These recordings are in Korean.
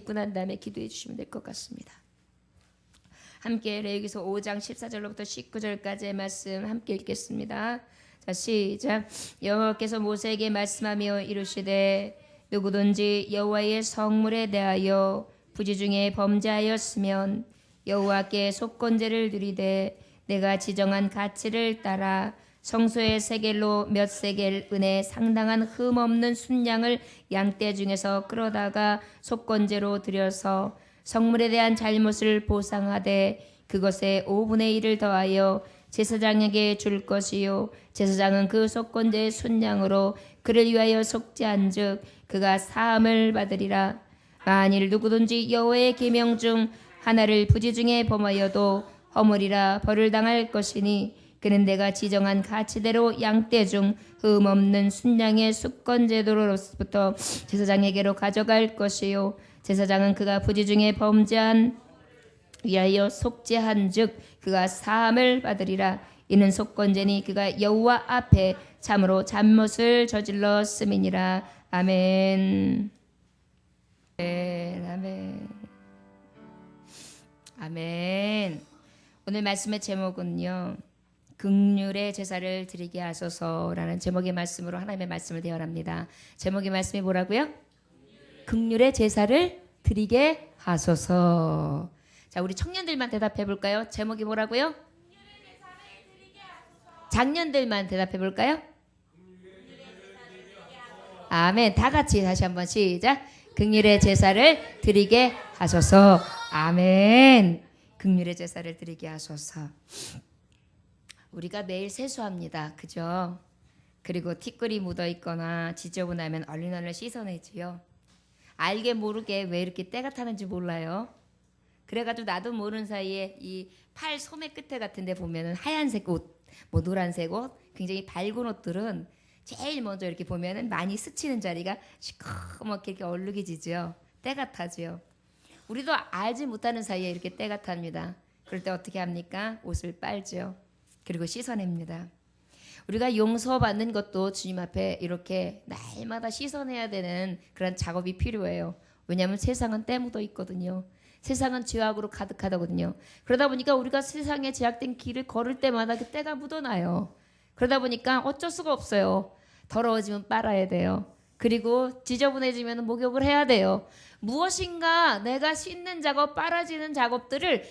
읽고 난 다음에 기도해 주시면 될 것 같습니다. 함께 레위기서 5장 14절로부터 19절까지의 말씀 함께 읽겠습니다. 자, 시작. 여호와께서 모세에게 말씀하며 이르시되 누구든지 여호와의 성물에 대하여 부지 중에 범죄하였으면 여호와께 속건제를 드리되 내가 지정한 가치를 따라 성소의 세겔로 몇 세겔 은에 상당한 흠 없는 순양을 양떼 중에서 끌어다가 속건제로 드려서 성물에 대한 잘못을 보상하되 그것의 5분의 1을 더하여 제사장에게 줄 것이요 제사장은 그 속건제의 순양으로 그를 위하여 속죄한즉 그가 사함을 받으리라. 만일 누구든지 여호와의 계명 중 하나를 부지 중에 범하여도 허물이라 벌을 당할 것이니 그는 내가 지정한 가치대로 양떼 중 흠 없는 순양의 속건제도로부터 제사장에게로 가져갈 것이요 제사장은 그가 부지 중에 범죄한 위하여 속죄한즉 그가 사함을 받으리라. 이는 속건제니 그가 여호와 앞에 참으로 잘못을 저질렀음이니라. 아멘. 아멘. 아멘. 오늘 말씀의 제목은요, 긍휼의 제사를 드리게 하소서라는 제목의 말씀으로 하나님의 말씀을 대언합니다. 제목의 말씀이 뭐라고요? 긍휼의 제사를 드리게 하소서. 자, 우리 청년들만 대답해 볼까요? 제목이 뭐라고요? 장년들만 대답해 볼까요? 아멘. 다 같이 다시 한번 시작. 긍휼의 제사를 드리게 하소서. 아멘. 긍휼의 제사를 드리게 하소서. 우리가 매일 세수합니다. 그죠? 그리고 티끌이 묻어 있거나 지저분하면 얼른 씻어내지요. 알게 모르게 왜 이렇게 때가 타는지 몰라요. 그래가지고 나도 모르는 사이에 이 팔 소매 끝에 같은 데 보면은 하얀색 옷, 뭐 노란색 옷, 굉장히 밝은 옷들은 제일 먼저 이렇게 보면은 많이 스치는 자리가 시커멓게 이렇게 얼룩이지죠. 때가 타죠. 우리도 알지 못하는 사이에 이렇게 때가 탑니다. 그럴 때 어떻게 합니까? 옷을 빨죠. 그리고 씻어냅니다. 우리가 용서받는 것도 주님 앞에 이렇게 날마다 씻어내야 되는 그런 작업이 필요해요. 왜냐하면 세상은 때 묻어 있거든요. 세상은 죄악으로 가득하다거든요. 그러다 보니까 우리가 세상에 제약된 길을 걸을 때마다 그 때가 묻어나요. 그러다 보니까 어쩔 수가 없어요. 더러워지면 빨아야 돼요. 그리고 지저분해지면 목욕을 해야 돼요. 무엇인가 내가 씻는 작업, 빨아지는 작업들을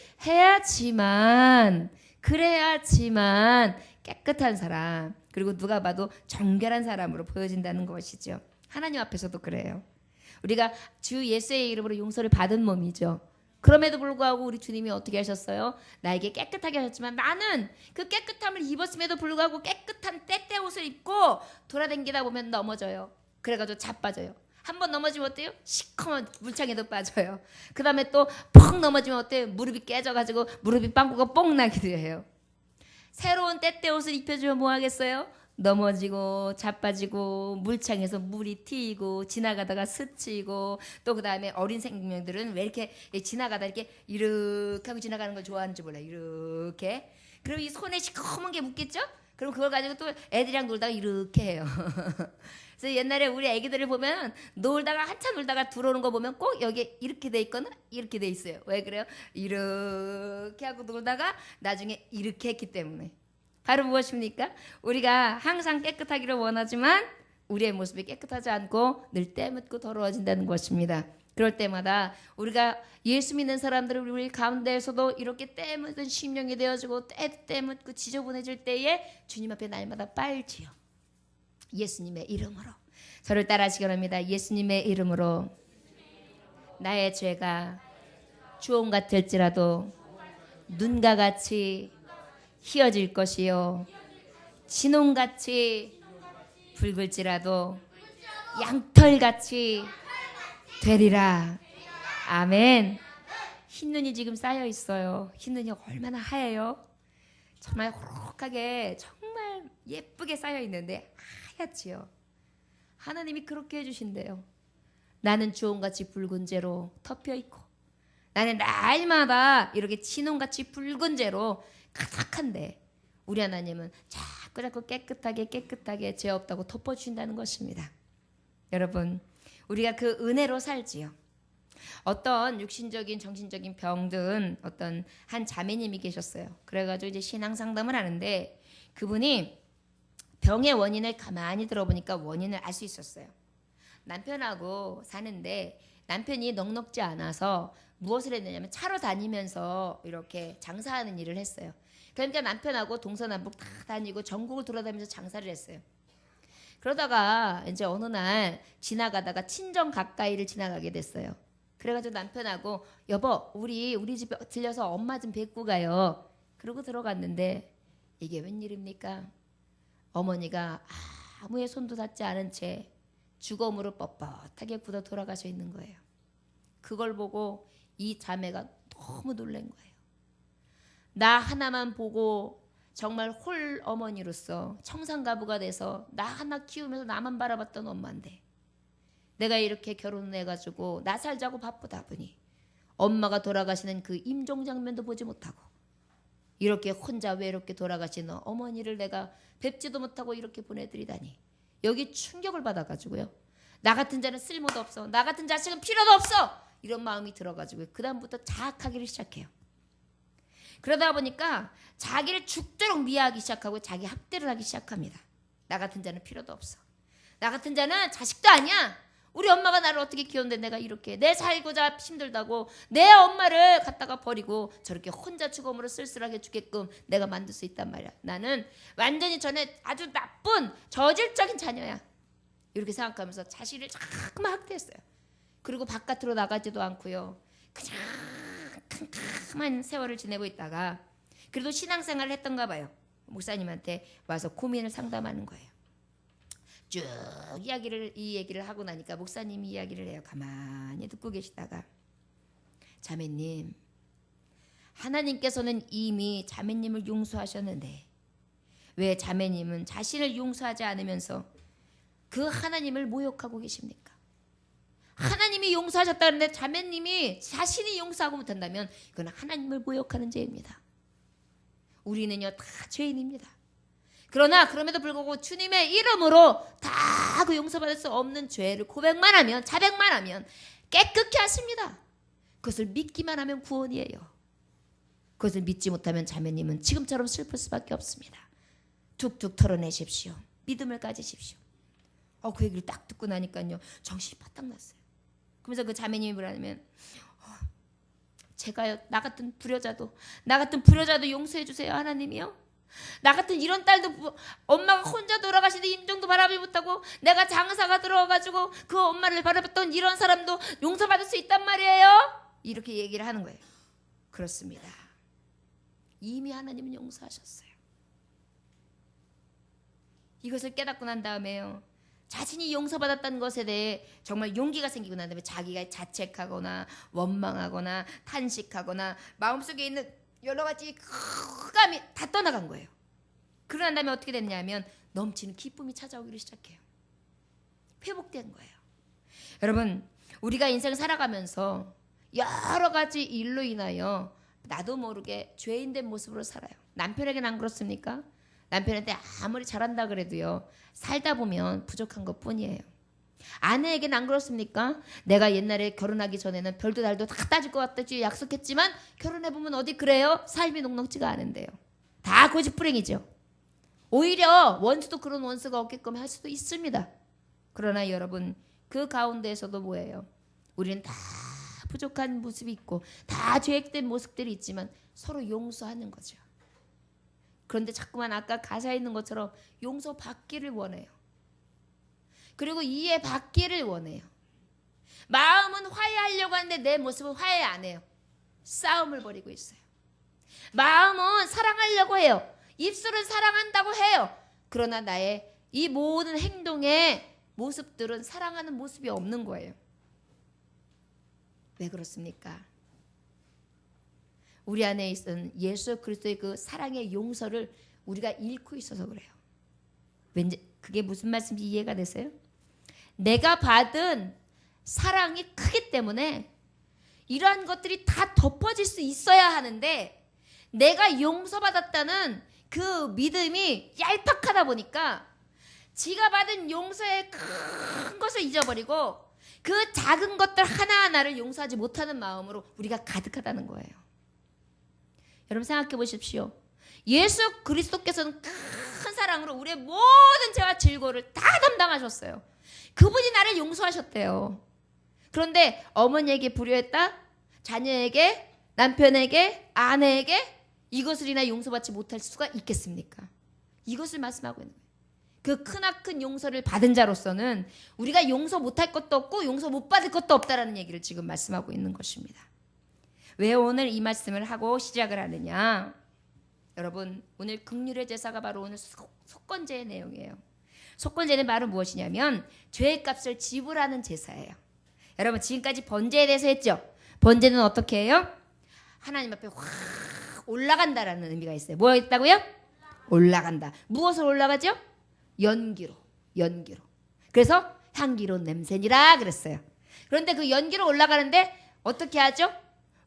그래야지만 깨끗한 사람, 그리고 누가 봐도 정결한 사람으로 보여진다는 것이죠. 하나님 앞에서도 그래요. 우리가 주 예수의 이름으로 용서를 받은 몸이죠. 그럼에도 불구하고 우리 주님이 어떻게 하셨어요? 나에게 깨끗하게 하셨지만 나는 그 깨끗함을 입었음에도 불구하고 깨끗한 때때 옷을 입고 돌아다니다 보면 넘어져요. 그래가지고 자빠져요. 한 번 넘어지면 어때요? 시커먼 물창에도 빠져요. 그 다음에 또 펑 넘어지면 어때요? 무릎이 깨져가지고 무릎이 빵꾸가 뽕 나기도 해요. 새로운 때때 옷을 입혀주면 뭐 하겠어요? 넘어지고 자빠지고 물창에서 물이 튀고 지나가다가 스치고 또 그 다음에 어린 생명들은 왜 이렇게 지나가다 이렇게 하고 지나가는 걸 좋아하는지 몰라요. 이렇게. 그럼 이 손에 시커먼 게 묻겠죠? 그럼 그걸 가지고 또 애들이랑 놀다가 이렇게 해요. 그래서 옛날에 우리 애기들을 보면 놀다가 한참 놀다가 들어오는 거 보면 꼭 여기 이렇게 돼 있거나 이렇게 돼 있어요. 왜 그래요? 이렇게 하고 놀다가 나중에 이렇게 했기 때문에. 바로 무엇입니까? 우리가 항상 깨끗하기를 원하지만 우리의 모습이 깨끗하지 않고 늘 때묻고 더러워진다는 것입니다. 그럴 때마다 우리가 예수 믿는 사람들을 우리 가운데에서도 이렇게 때묻은 심령이 되어지고 때묻고 지저분해질 때에 주님 앞에 날마다 빨지요. 예수님의 이름으로. 저를 따라하시기 바랍니다. 예수님의 이름으로 나의 죄가 주홍 같을지라도 눈과 같이 희어질 것이요 진홍같이 붉을지라도 양털같이 되리라. 아멘. 흰눈이 지금 쌓여 있어요. 흰눈이 얼마나 하얘요? 정말 호록하게 정말 예쁘게 쌓여 있는데 하얗지요. 하나님이 그렇게 해주신대요. 나는 주홍같이 붉은 재로 덮여 있고 나는 날마다 이렇게 진홍같이 붉은 재로 가득한데 우리 하나님은 자꾸 깨끗하게 죄 없다고 덮어주신다는 것입니다. 여러분, 우리가 그 은혜로 살지요. 어떤 육신적인 정신적인 병든 어떤 한 자매님이 계셨어요. 그래가지고 이제 신앙 상담을 하는데 그분이 병의 원인을 가만히 들어보니까 원인을 알 수 있었어요. 남편하고 사는데 남편이 넉넉지 않아서 무엇을 했느냐면 차로 다니면서 이렇게 장사하는 일을 했어요. 그러니까 남편하고 동서남북 다 다니고 전국을 돌아다니면서 장사를 했어요. 그러다가 이제 어느 날 지나가다가 친정 가까이를 지나가게 됐어요. 그래가지고 남편하고 여보 우리 집에 들려서 엄마 좀 뵙고 가요. 그러고 들어갔는데 이게 웬일입니까? 어머니가 아무의 손도 닿지 않은 채 주검으로 뻣뻣하게 굳어 돌아가셔 있는 거예요. 그걸 보고 이 자매가 너무 놀란 거예요. 나 하나만 보고 정말 홀 어머니로서 청산가부가 돼서 나 하나 키우면서 나만 바라봤던 엄마인데 내가 이렇게 결혼을 해가지고 나 살자고 바쁘다 보니 엄마가 돌아가시는 그 임종 장면도 보지 못하고 이렇게 혼자 외롭게 돌아가시는 어머니를 내가 뵙지도 못하고 이렇게 보내드리다니 여기 충격을 받아가지고요. 나 같은 자는 쓸모도 없어. 나 같은 자식은 필요도 없어. 이런 마음이 들어가지고 그 다음부터 자학하기를 시작해요. 그러다 보니까 자기를 죽도록 미워하기 시작하고 자기 학대를 하기 시작합니다. 나 같은 자는 필요도 없어. 나 같은 자는 자식도 아니야. 우리 엄마가 나를 어떻게 키웠는데 내가 이렇게 내 살고자 힘들다고 내 엄마를 갖다가 버리고 저렇게 혼자 죽음으로 쓸쓸하게 죽게끔 내가 만들 수 있단 말이야. 나는 완전히 전에 아주 나쁜 저질적인 자녀야. 이렇게 생각하면서 자신을 자꾸만 학대했어요. 그리고 바깥으로 나가지도 않고요. 그냥 캄캄한 세월을 지내고 있다가 그래도 신앙생활을 했던가 봐요. 목사님한테 와서 고민을 상담하는 거예요. 쭉 이 얘기를 하고 나니까 목사님이 이야기를 해요. 가만히 듣고 계시다가 자매님 하나님께서는 이미 자매님을 용서하셨는데 왜 자매님은 자신을 용서하지 않으면서 그 하나님을 모욕하고 계십니까? 하나님이 용서하셨다는데 자매님이 자신이 용서하고 못한다면 그건 하나님을 모욕하는 죄입니다. 우리는요 다 죄인입니다. 그러나 그럼에도 불구하고 주님의 이름으로 다 그 용서받을 수 없는 죄를 고백만 하면 자백만 하면 깨끗게 하십니다. 그것을 믿기만 하면 구원이에요. 그것을 믿지 못하면 자매님은 지금처럼 슬플 수밖에 없습니다. 툭툭 털어내십시오. 믿음을 가지십시오. 그 얘기를 딱 듣고 나니까요 정신이 바짝 났어요. 그러면서 그 자매님이 뭐라냐면 제가요 나 같은 불효자도 용서해 주세요 하나님이요. 나 같은 이런 딸도 엄마가 혼자 돌아가시는데 임종도 바라보지 못하고 내가 장사가 들어와가지고 그 엄마를 바라봤던 이런 사람도 용서받을 수 있단 말이에요. 이렇게 얘기를 하는 거예요. 그렇습니다. 이미 하나님은 용서하셨어요. 이것을 깨닫고 난 다음에요. 자신이 용서받았다는 것에 대해 정말 용기가 생기고 난 다음에 자기가 자책하거나 원망하거나 탄식하거나 마음속에 있는 여러 가지 흑암이 다 떠나간 거예요. 그러난 다음에 어떻게 됐냐면 넘치는 기쁨이 찾아오기를 시작해요. 회복된 거예요. 여러분 우리가 인생을 살아가면서 여러 가지 일로 인하여 나도 모르게 죄인된 모습으로 살아요. 남편에게는 안 그렇습니까? 남편한테 아무리 잘한다 그래도요 살다 보면 부족한 것뿐이에요. 아내에게는 안 그렇습니까? 내가 옛날에 결혼하기 전에는 별도 달도 다 따질 것 같다지 약속했지만 결혼해보면 어디 그래요? 삶이 녹록지가 않은데요. 다 고집불행이죠. 오히려 원수도 그런 원수가 없게끔 할 수도 있습니다. 그러나 여러분 그 가운데에서도 뭐예요? 우리는 다 부족한 모습이 있고 다 죄악된 모습들이 있지만 서로 용서하는 거죠. 그런데 자꾸만 아까 가사에 있는 것처럼 용서받기를 원해요. 그리고 이해받기를 원해요. 마음은 화해하려고 하는데 내 모습은 화해 안 해요. 싸움을 벌이고 있어요. 마음은 사랑하려고 해요. 입술은 사랑한다고 해요. 그러나 나의 이 모든 행동의 모습들은 사랑하는 모습이 없는 거예요. 왜 그렇습니까? 우리 안에 있는 예수 그리스도의 그 사랑의 용서를 우리가 잃고 있어서 그래요. 왠지 그게 무슨 말씀인지 이해가 되세요? 내가 받은 사랑이 크기 때문에 이러한 것들이 다 덮어질 수 있어야 하는데 내가 용서받았다는 그 믿음이 얄팍하다 보니까 지가 받은 용서의 큰 것을 잊어버리고 그 작은 것들 하나하나를 용서하지 못하는 마음으로 우리가 가득하다는 거예요. 여러분 생각해 보십시오. 예수 그리스도께서는 큰 사랑으로 우리의 모든 죄와 질고를 다 담당하셨어요. 그분이 나를 용서하셨대요. 그런데 어머니에게 불효했다? 자녀에게, 남편에게, 아내에게 이것을이나 용서받지 못할 수가 있겠습니까? 이것을 말씀하고 있는 거예요. 그 크나큰 용서를 받은 자로서는 우리가 용서 못할 것도 없고 용서 못 받을 것도 없다라는 얘기를 지금 말씀하고 있는 것입니다. 왜 오늘 이 말씀을 하고 시작을 하느냐? 여러분, 오늘 긍휼의 제사가 바로 오늘 속건제의 내용이에요. 속건제는 바로 무엇이냐면 죄의 값을 지불하는 제사예요. 여러분 지금까지 번제에 대해서 했죠? 번제는 어떻게 해요? 하나님 앞에 확 올라간다라는 의미가 있어요. 뭐 있다고요? 올라간다. 무엇으로 올라가죠? 연기로. 그래서 향기로운 냄새니라 그랬어요. 그런데 그 연기로 올라가는데 어떻게 하죠?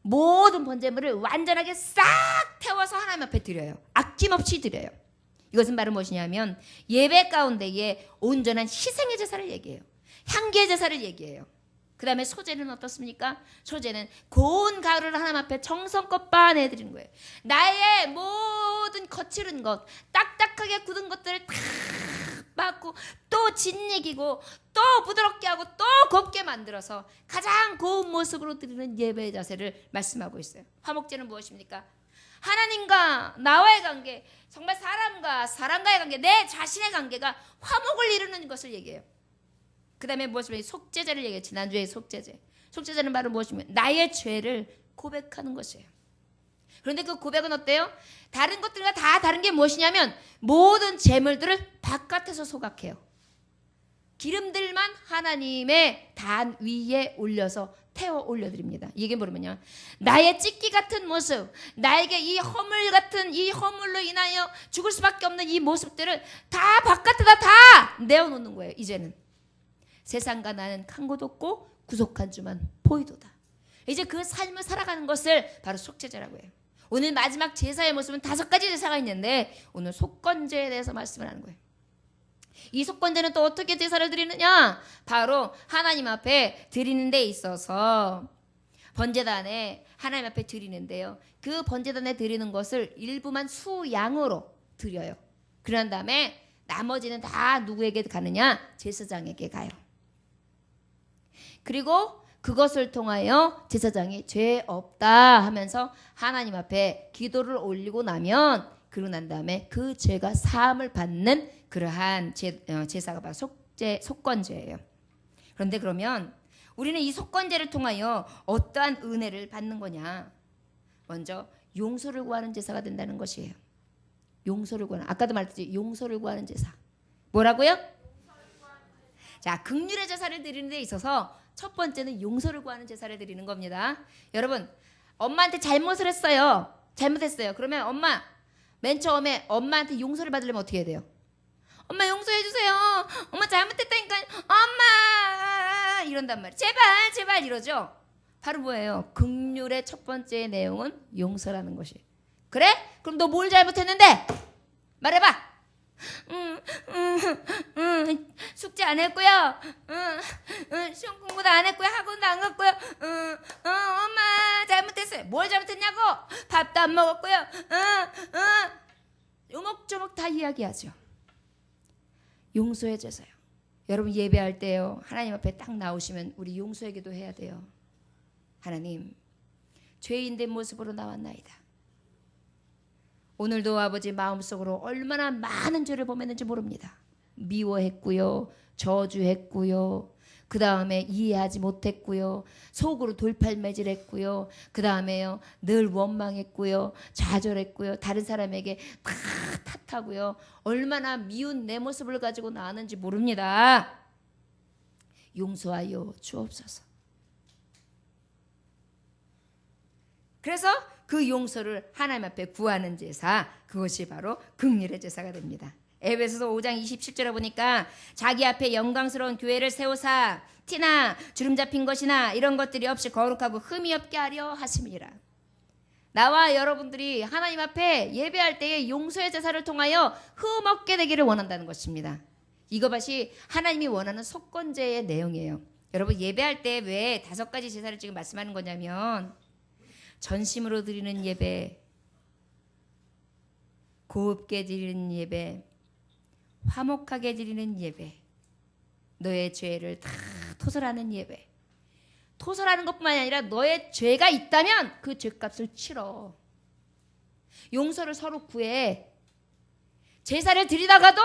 모든 번제물을 완전하게 싹 태워서 하나님 앞에 드려요. 아낌없이 드려요. 이것은 바로 무엇이냐면 예배 가운데에 온전한 희생의 제사를 얘기해요. 향기의 제사를 얘기해요. 그 다음에 소제는 어떻습니까? 소제는 고운 가루를 하나님 앞에 정성껏 빻아내드리는 거예요. 나의 모든 거칠은 것, 딱딱하게 굳은 것들을 다 빻고 또 짓이기고 또 부드럽게 하고 또 곱게 만들어서 가장 고운 모습으로 드리는 예배의 자세를 말씀하고 있어요. 화목제는 무엇입니까? 하나님과 나와의 관계, 정말 사람과의 관계, 내 자신의 관계가 화목을 이루는 것을 얘기해요. 그 다음에 무엇이면 속죄제를 얘기해요. 지난주에 속죄제. 속죄제는 바로 무엇이면 나의 죄를 고백하는 것이에요. 그런데 그 고백은 어때요? 다른 것들과 다 다른 게 무엇이냐면 모든 재물들을 바깥에서 소각해요. 기름들만 하나님의 단 위에 올려서 태워 올려드립니다. 이게 뭐냐면 나의 찢기 같은 모습, 나에게 이 허물 같은 이 허물로 인하여 죽을 수밖에 없는 이 모습들을 다 바깥에다 다 내어놓는 거예요. 이제는 세상과 나는 한 곳 없고 구속한 주만 보이도다. 이제 그 삶을 살아가는 것을 바로 속죄제라고 해요. 오늘 마지막 제사의 모습은 5가지 제사가 있는데 오늘 속건제에 대해서 말씀을 하는 거예요. 이 속건제는 또 어떻게 제사를 드리느냐? 바로 하나님 앞에 드리는 데 있어서 번제단에 하나님 앞에 드리는데요. 그 번제단에 드리는 것을 일부만 수양으로 드려요. 그런 다음에 나머지는 다 누구에게 가느냐? 제사장에게 가요. 그리고 그것을 통하여 제사장이 죄 없다 하면서 하나님 앞에 기도를 올리고 나면 그러고 난 다음에 그 죄가 사함을 받는 그러한 제사가 바로 속건제예요. 그런데 그러면 우리는 이 속건제를 통하여 어떠한 은혜를 받는 거냐? 먼저 용서를 구하는 제사가 된다는 것이에요. 용서를 구하는, 아까도 말했지, 용서를 구하는 제사. 뭐라고요? 자, 긍휼의 제사를 드리는 데 있어서 첫 번째는 용서를 구하는 제사를 드리는 겁니다. 여러분, 엄마한테 잘못을 했어요. 잘못했어요. 그러면 엄마, 맨 처음에 엄마한테 용서를 받으려면 어떻게 해야 돼요? 엄마 용서해 주세요. 엄마 잘못했다니까. 엄마 이런단 말이에요. 제발 이러죠. 바로 뭐예요? 긍휼의 첫 번째 내용은 용서라는 것이. 그래? 그럼 너 뭘 잘못했는데? 말해봐. 숙제 안 했고요. 시험 공부도 안 했고요. 학원도 안 갔고요. 엄마 잘못했어요. 뭘 잘못했냐고? 밥도 안 먹었고요. 요목조목 다 이야기하죠. 용서의 제사요. 여러분 예배할 때요. 하나님 앞에 딱 나오시면 우리 용서의 기도 해야 돼요. 하나님, 죄인 된 모습으로 나왔나이다. 오늘도 아버지 마음속으로 얼마나 많은 죄를 범했는지 모릅니다. 미워했고요. 저주했고요. 그 다음에 이해하지 못했고요. 속으로 돌팔매질했고요. 그 다음에요. 늘 원망했고요. 좌절했고요. 다른 사람에게 다 탓하고요. 얼마나 미운 내 모습을 가지고 나왔는지 모릅니다. 용서하여 주옵소서. 그래서 그 용서를 하나님 앞에 구하는 제사, 그것이 바로 긍휼의 제사가 됩니다. 에베소서 5장 27절에 보니까 자기 앞에 영광스러운 교회를 세우사 티나 주름 잡힌 것이나 이런 것들이 없이 거룩하고 흠이 없게 하려 하심이라. 나와 여러분들이 하나님 앞에 예배할 때에 용서의 제사를 통하여 흠 없게 되기를 원한다는 것입니다. 이것이 하나님이 원하는 속건제의 내용이에요. 여러분 예배할 때 왜 5가지 제사를 지금 말씀하는 거냐면 전심으로 드리는 예배, 곱게 드리는 예배, 화목하게 드리는 예배, 너의 죄를 다 토설하는 예배. 토설하는 것뿐만이 아니라 너의 죄가 있다면 그 죄값을 치러. 용서를 서로 구해. 제사를 드리다가도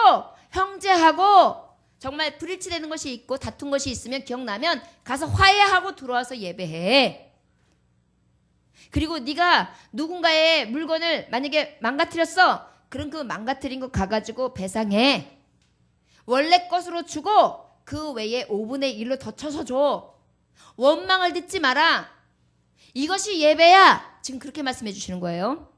형제하고 정말 불일치되는 것이 있고 다툰 것이 있으면 기억나면 가서 화해하고 들어와서 예배해. 그리고 네가 누군가의 물건을 만약에 망가뜨렸어. 그럼 그 망가뜨린 거 가가지고 배상해. 원래 것으로 주고 그 외에 5분의 1로 더 쳐서 줘. 원망을 듣지 마라. 이것이 예배야. 지금 그렇게 말씀해 주시는 거예요.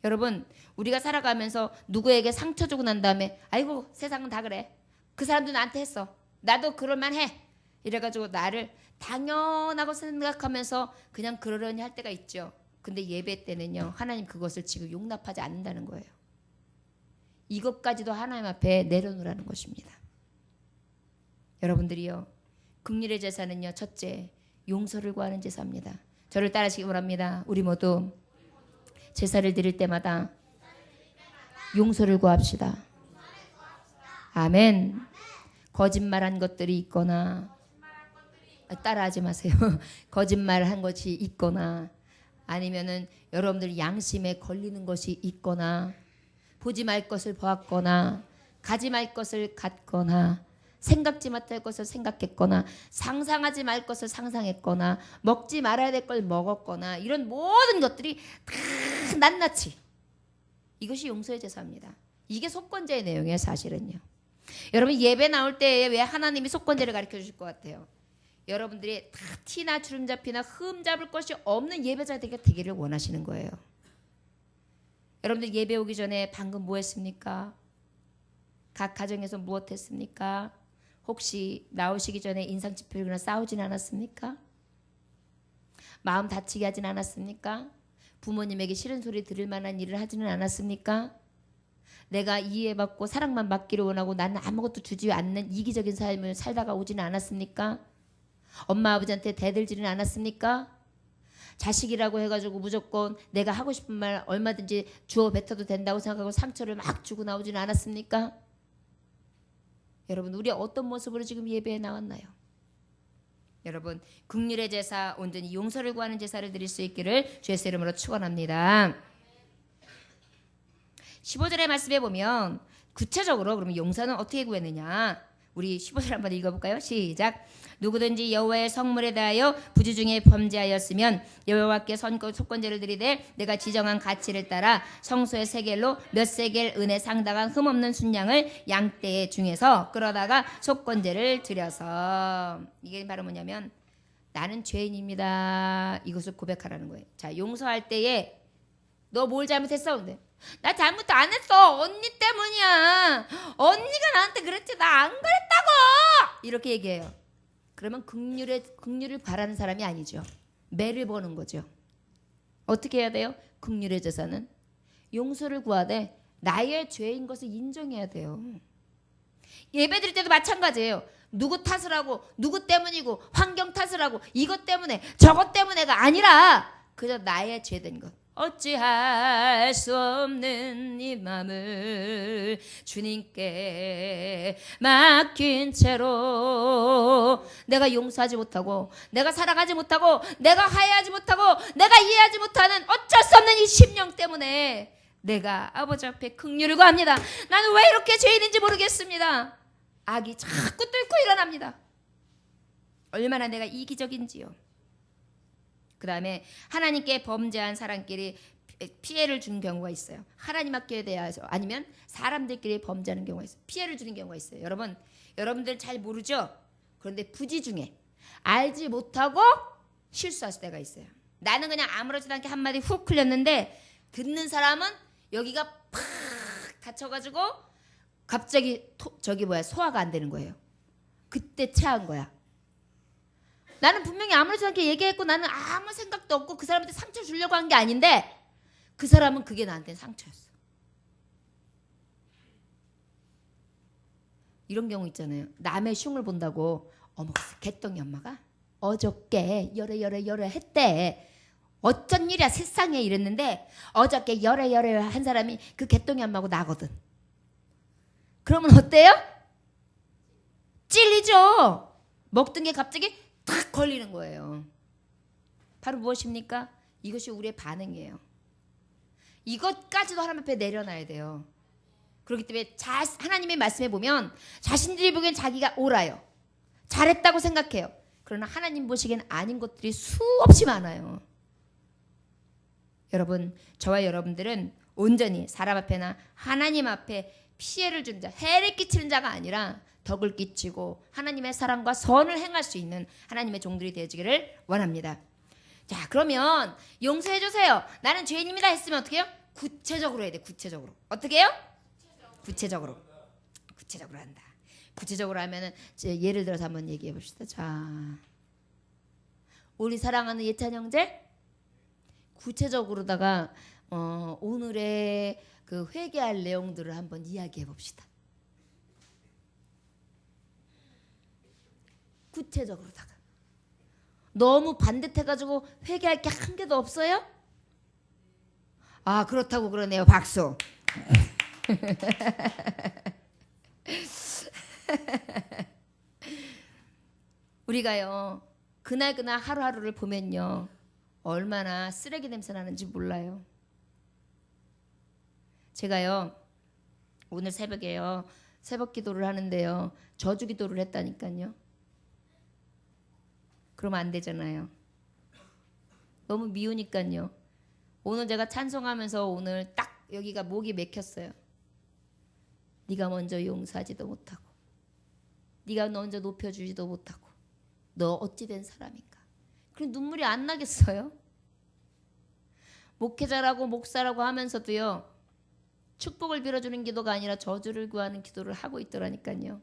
여러분 우리가 살아가면서 누구에게 상처 주고 난 다음에 아이고 세상은 다 그래. 그 사람도 나한테 했어. 나도 그럴만해. 이래가지고 나를 당연하고 생각하면서 그냥 그러려니 할 때가 있죠. 근데 예배 때는요. 하나님 그것을 지금 용납하지 않는다는 거예요. 이것까지도 하나님 앞에 내려놓으라는 것입니다. 여러분들이요. 긍휼의 제사는요. 첫째, 용서를 구하는 제사입니다. 저를 따르시기 바랍니다. 우리 모두 제사를 드릴 때마다 용서를 구합시다. 아멘. 거짓말한 것들이 있거나 따라하지 마세요. 거짓말한 것이 있거나 아니면은 여러분들 양심에 걸리는 것이 있거나 보지 말 것을 보았거나 가지 말 것을 갔거나 생각지 못할 것을 생각했거나 상상하지 말 것을 상상했거나 먹지 말아야 될 걸 먹었거나 이런 모든 것들이 다 낱낱이 이것이 용서의 제사입니다. 이게 속건제의 내용이에요. 사실은요. 여러분 예배 나올 때 왜 하나님이 속건제를 가르쳐 주실 것 같아요? 여러분들이 다 티나 주름 잡히나 흠 잡을 것이 없는 예배자가 되기를 원하시는 거예요. 여러분들 예배 오기 전에 방금 뭐 했습니까? 각 가정에서 무엇 했습니까? 혹시 나오시기 전에 인상찌푸리거나 싸우진 않았습니까? 마음 다치게 하진 않았습니까? 부모님에게 싫은 소리 들을 만한 일을 하지는 않았습니까? 내가 이해받고 사랑만 받기를 원하고 나는 아무것도 주지 않는 이기적인 삶을 살다가 오지는 않았습니까? 엄마 아버지한테 대들지는 않았습니까? 자식이라고 해가지고 무조건 내가 하고 싶은 말 얼마든지 주어 뱉어도 된다고 생각하고 상처를 막 주고 나오지는 않았습니까? 여러분 우리 어떤 모습으로 지금 예배에 나왔나요? 여러분 긍휼의 제사 온전히 용서를 구하는 제사를 드릴 수 있기를 주의 이름으로 축원합니다. 15절의 말씀에 보면 구체적으로 그러면 용서는 어떻게 구했느냐? 우리 15절 한번 읽어볼까요? 시작. 누구든지 여호와의 성물에 대하여 부주 중에 범죄하였으면 여호와께 속건제를 드리되 내가 지정한 가치를 따라 성소의 세겔로 몇 세겔 은에 상당한 흠없는 순양을 양떼 중에서 끌어다가 속건제를 드려서 이게 바로 뭐냐면 나는 죄인입니다. 이것을 고백하라는 거예요. 자 용서할 때에 너 뭘 잘못했어? 근데 나 잘못 안 했어. 언니 때문이야. 언니가 나한테 그랬지. 나 안 그랬다고. 이렇게 얘기해요. 그러면 긍휼을 바라는 사람이 아니죠. 매를 버는 거죠. 어떻게 해야 돼요? 긍휼의 제사는 용서를 구하되 나의 죄인 것을 인정해야 돼요. 예배 드릴 때도 마찬가지예요. 누구 탓을 하고 누구 때문이고 환경 탓을 하고 이것 때문에 저것 때문에가 아니라 그저 나의 죄된 것. 어찌할 수 없는 이 맘을 주님께 맡긴 채로 내가 용서하지 못하고 내가 살아가지 못하고 내가 화해하지 못하고 내가 이해하지 못하는 어쩔 수 없는 이 심령 때문에 내가 아버지 앞에 긍휼을 구합니다. 나는 왜 이렇게 죄인인지 모르겠습니다. 악이 자꾸 뚫고 일어납니다. 얼마나 내가 이기적인지요. 그 다음에 하나님께 범죄한 사람끼리 피해를 주는 경우가 있어요. 하나님 앞에 대해서 아니면 사람들끼리 범죄하는 경우가 있어요. 피해를 주는 경우가 있어요. 여러분들 잘 모르죠? 그런데 부지 중에 알지 못하고 실수할 때가 있어요. 나는 그냥 아무렇지도 않게 한마디 훅 흘렸는데 듣는 사람은 여기가 팍 다쳐가지고 갑자기 소화가 안 되는 거예요. 그때 체한 거야. 나는 분명히 아무렇지 않게 얘기했고 나는 아무 생각도 없고 그 사람한테 상처 주려고 한 게 아닌데 그 사람은 그게 나한테 상처였어. 이런 경우 있잖아요. 남의 흉을 본다고 어머, 개똥이 엄마가 어저께 열애 했대. 어쩐 일이야 세상에 이랬는데 어저께 열애 한 사람이 그 개똥이 엄마하고 나거든. 그러면 어때요? 찔리죠. 먹던 게 갑자기 탁 걸리는 거예요. 바로 무엇입니까? 이것이 우리의 반응이에요. 이것까지도 하나님 앞에 내려놔야 돼요. 그렇기 때문에 하나님의 말씀에 보면 자신들이 보기엔 자기가 옳아요. 잘했다고 생각해요. 그러나 하나님 보시기엔 아닌 것들이 수없이 많아요. 여러분, 저와 여러분들은 온전히 사람 앞에나 하나님 앞에 피해를 준 자, 해를 끼치는 자가 아니라 덕을 끼치고 하나님의 사랑과 선을 행할 수 있는 하나님의 종들이 되어지기를 원합니다. 자, 그러면 용서해 주세요. 나는 죄인입니다 했으면 어떻게 해요? 구체적으로 해야 돼. 구체적으로. 어떻게 해요? 구체적으로 한다. 구체적으로 하면은 예를 들어서 한번 얘기해 봅시다. 자, 우리 사랑하는 예찬 형제, 구체적으로다가 오늘의 그 회개할 내용들을 한번 이야기해 봅시다. 구체적으로다가 너무 반듯해가지고 회개할 게 한 개도 없어요? 아, 그렇다고 그러네요. 박수. 우리가요 그날 하루하루를 보면요 얼마나 쓰레기 냄새 나는지 몰라요. 제가요 오늘 새벽에요 새벽 기도를 하는데요 저주 기도를 했다니까요. 그러면 안 되잖아요. 너무 미우니까요. 오늘 제가 찬송하면서 오늘 딱 여기가 목이 맥혔어요. 네가 먼저 용서하지도 못하고 네가 먼저 높여주지도 못하고 너 어찌 된 사람인가. 그럼 눈물이 안 나겠어요? 목회자라고 목사라고 하면서도요 축복을 빌어주는 기도가 아니라 저주를 구하는 기도를 하고 있더라니까요.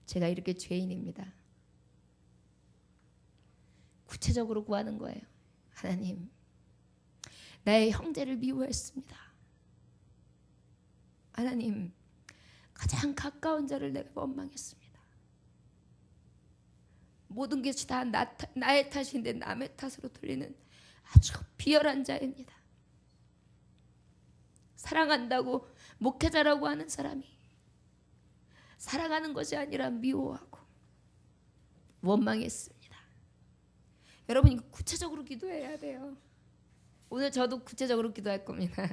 제가 이렇게 죄인입니다. 구체적으로 구하는 거예요. 하나님, 나의 형제를 미워했습니다. 하나님, 가장 가까운 자를 내가 원망했습니다. 모든 것이 다 나의 탓인데 남의 탓으로 돌리는 아주 비열한 자입니다. 사랑한다고 목회자라고 하는 사람이 사랑하는 것이 아니라 미워하고 원망했습니다. 여러분 이거 구체적으로 기도해야 돼요. 오늘 저도 구체적으로 기도할 겁니다.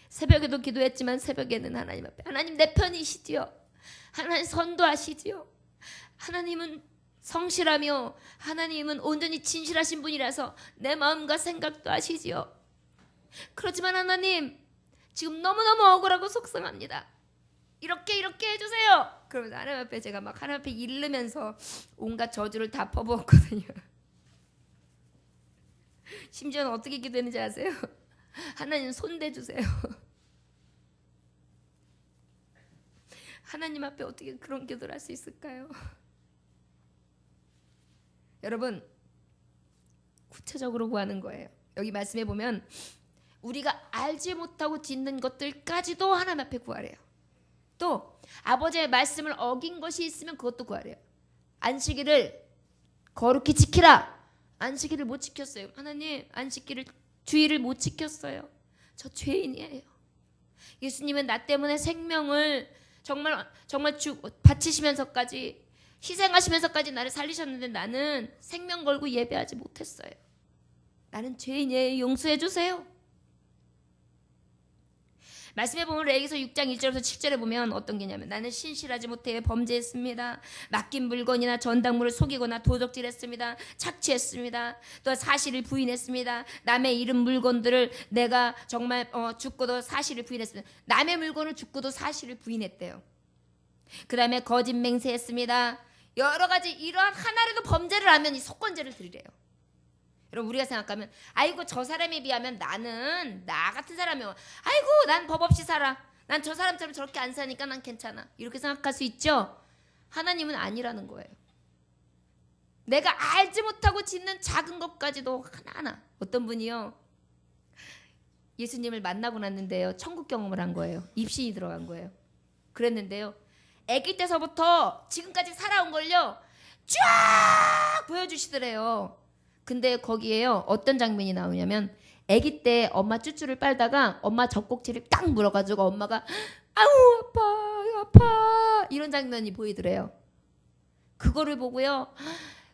새벽에도 기도했지만 새벽에는 하나님 앞에 하나님 내 편이시지요. 하나님 선도하시지요. 하나님은 성실하며 하나님은 온전히 진실하신 분이라서 내 마음과 생각도 아시지요. 그렇지만 하나님 지금 너무너무 억울하고 속상합니다. 이렇게 해주세요. 그러면서 하나님 앞에 제가 막 하나님 앞에 이르면서 온갖 저주를 다 퍼부었거든요. 심지어는 어떻게 기도했는지 아세요? 하나님 손대주세요. 하나님 앞에 어떻게 그런 기도를 할 수 있을까요? 여러분 구체적으로 구하는 거예요. 여기 말씀해 보면 우리가 알지 못하고 짓는 것들까지도 하나님 앞에 구하래요. 또 아버지의 말씀을 어긴 것이 있으면 그것도 구하래요. 안식일을 거룩히 지키라. 안식일을 못 지켰어요. 하나님 안식일을 주일을 못 지켰어요. 저 죄인이에요. 예수님은 나 때문에 생명을 정말 바치시면서까지 희생하시면서까지 나를 살리셨는데 나는 생명 걸고 예배하지 못했어요. 나는 죄인이에요. 용서해 주세요. 말씀해 보면 레위기서 6장 1절에서 7절에 보면 어떤 게냐면 나는 신실하지 못해 범죄했습니다. 맡긴 물건이나 전당물을 속이거나 도적질했습니다. 착취했습니다. 또 사실을 부인했습니다. 남의 잃은 물건들을 내가 정말 죽고도 사실을 부인했습니다. 남의 물건을 죽고도 사실을 부인했대요. 그 다음에 거짓 맹세했습니다. 여러 가지 이러한 하나라도 범죄를 하면 이 속건죄를 드리래요. 여러분 우리가 생각하면 아이고 저 사람에 비하면 나는 나 같은 사람이요. 아이고 난 법 없이 살아. 난 저 사람처럼 저렇게 안 사니까 난 괜찮아. 이렇게 생각할 수 있죠. 하나님은 아니라는 거예요. 내가 알지 못하고 짓는 작은 것까지도 하나하나. 어떤 분이요. 예수님을 만나고 났는데요. 천국 경험을 한 거예요. 입신이 들어간 거예요. 그랬는데요. 아기 때서부터 지금까지 살아온 걸요 쫙 보여주시더래요. 근데 거기에요 어떤 장면이 나오냐면 아기 때 엄마 쭈쭈를 빨다가 엄마 젖꼭지를 딱 물어가지고 엄마가 아우 아파 아파 이런 장면이 보이더래요. 그거를 보고요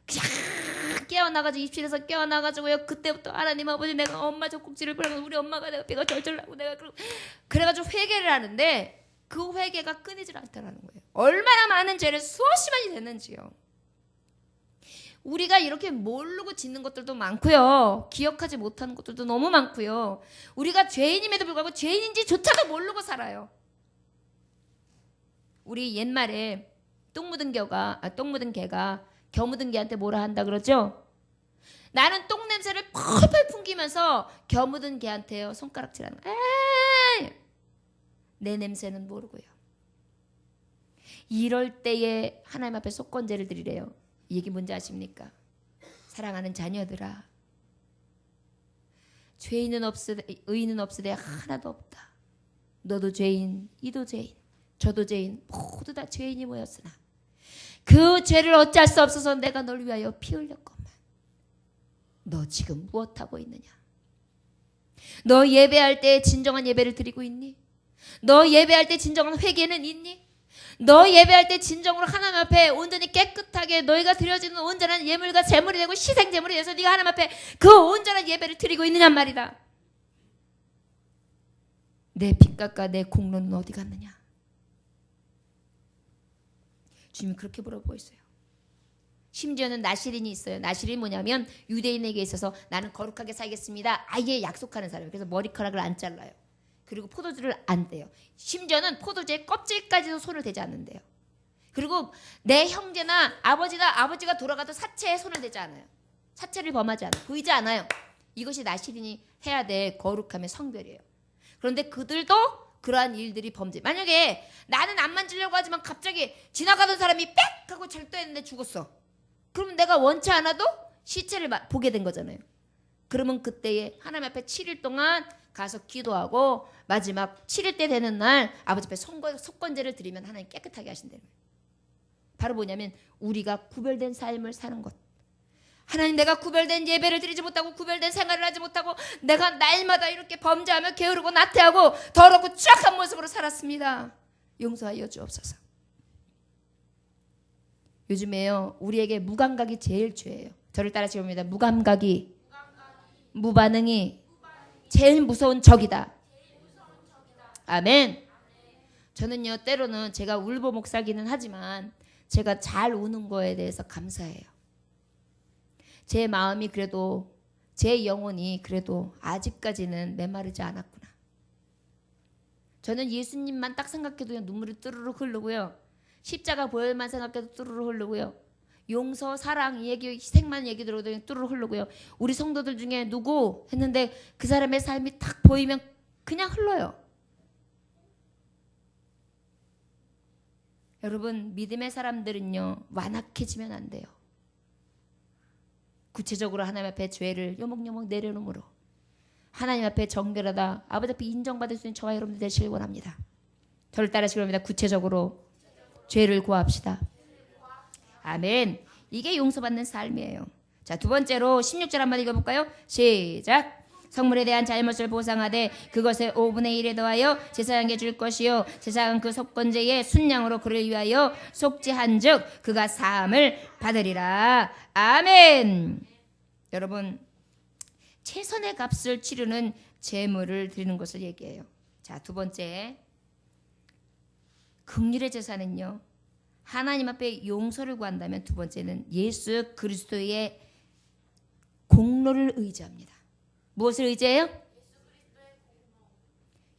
그냥 깨어나가지고 입실에서 깨어나가지고요 그때부터 하나님 아버지 내가 엄마 젖꼭지를 빨아서 우리 엄마가 내가 배가 절절 나고 내가 그래가지고 회개를 하는데 그 회개가 끊이질 않다라는 거예요. 얼마나 많은 죄를 수없이 많이 됐는지요. 우리가 이렇게 모르고 짓는 것들도 많고요. 기억하지 못하는 것들도 너무 많고요. 우리가 죄인임에도 불구하고 죄인인지조차도 모르고 살아요. 우리 옛말에 똥 묻은 개가 겨 묻은 개한테 뭐라 한다 그러죠? 나는 똥 냄새를 펄펄 풍기면서 겨 묻은 개한테요 손가락질하는 거예요. 내 냄새는 모르고요. 이럴 때에 하나님 앞에 속건제를 드리래요. 이 얘기 뭔지 아십니까? 사랑하는 자녀들아, 죄인은 없으되 의인은 없으되 하나도 없다. 너도 죄인, 이도 죄인, 저도 죄인, 모두 다 죄인이 모였으나 그 죄를 어찌할 수 없어서 내가 널 위하여 피 흘렸건만 너 지금 무엇하고 있느냐? 너 예배할 때 진정한 예배를 드리고 있니? 너 예배할 때 진정한 회개는 있니? 너 예배할 때 진정으로 하나님 앞에 온전히 깨끗하게 너희가 드려지는 온전한 예물과 제물이 되고 희생제물이 돼서 네가 하나님 앞에 그 온전한 예배를 드리고 있느냐 말이다. 내 빚값과 내 공로는 어디 갔느냐? 주님이 그렇게 물어보고 있어요. 심지어는 나시린이 있어요. 나시린이 뭐냐면 유대인에게 있어서 나는 거룩하게 살겠습니다. 아예 약속하는 사람이에요. 그래서 머리카락을 안 잘라요. 그리고 포도주를 안 떼요. 심지어는 포도주의 껍질까지도 손을 대지 않는데요. 그리고 내 형제나 아버지가 돌아가도 사체에 손을 대지 않아요. 사체를 범하지 않아요. 보이지 않아요. 이것이 나시린이 해야 될 거룩함의 성별이에요. 그런데 그들도 그러한 일들이 범죄. 만약에 나는 안 만지려고 하지만 갑자기 지나가던 사람이 빽 하고 절도했는데 죽었어. 그러면 내가 원치 않아도 시체를 보게 된 거잖아요. 그러면 그때에 하나님 앞에 7일 동안 가서 기도하고 마지막 7일 때 되는 날 아버지 앞에 속건제를 드리면 하나님 깨끗하게 하신다는 거예요. 바로 뭐냐면 우리가 구별된 삶을 사는 것. 하나님 내가 구별된 예배를 드리지 못하고 구별된 생활을 하지 못하고 내가 날마다 이렇게 범죄하며 게으르고 나태하고 더럽고 추악한 모습으로 살았습니다. 용서하여 주옵소서. 요즘에요 우리에게 무감각이 제일 죄예요. 저를 따라하시기 바랍니다. 무감각이 무반응이 제일 무서운 적이다. 아멘. 저는요 때로는 제가 울보목 살기는 하지만 제가 잘 우는 거에 대해서 감사해요. 제 마음이 그래도 제 영혼이 그래도 아직까지는 메마르지 않았구나. 저는 예수님만 딱 생각해도 그냥 눈물이 뚜루룩 흐르고요. 십자가 보혈만 생각해도 뚜루룩 흐르고요. 용서, 사랑 이 얘기, 희생만 얘기 들어도 그냥 뚜루룩 흐르고요. 우리 성도들 중에 누구 했는데 그 사람의 삶이 딱 보이면 그냥 흘러요. 여러분 믿음의 사람들은요 완악해지면 안 돼요. 구체적으로 하나님 앞에 죄를 요목요목 내려놓음으로 하나님 앞에 정결하다 아버지 앞에 인정받을 수 있는 저와 여러분들 되시길 원합니다. 저를 따르시기 바랍니다. 구체적으로 죄를 구합시다. 아멘. 이게 용서받는 삶이에요. 자, 두 번째로 16절 한번 읽어볼까요? 시작. 성물에 대한 잘못을 보상하되 그것의 5분의 1에 더하여 제사장에게 줄 것이요 제사장은 그 속건제의 순양으로 그를 위하여 속죄한즉 그가 사함을 받으리라. 아멘. 여러분 최선의 값을 치르는 제물을 드리는 것을 얘기해요. 자, 두 번째 긍휼의 제사는요 하나님 앞에 용서를 구한다면 두 번째는 예수 그리스도의 공로를 의지합니다. 무엇을 의지해요?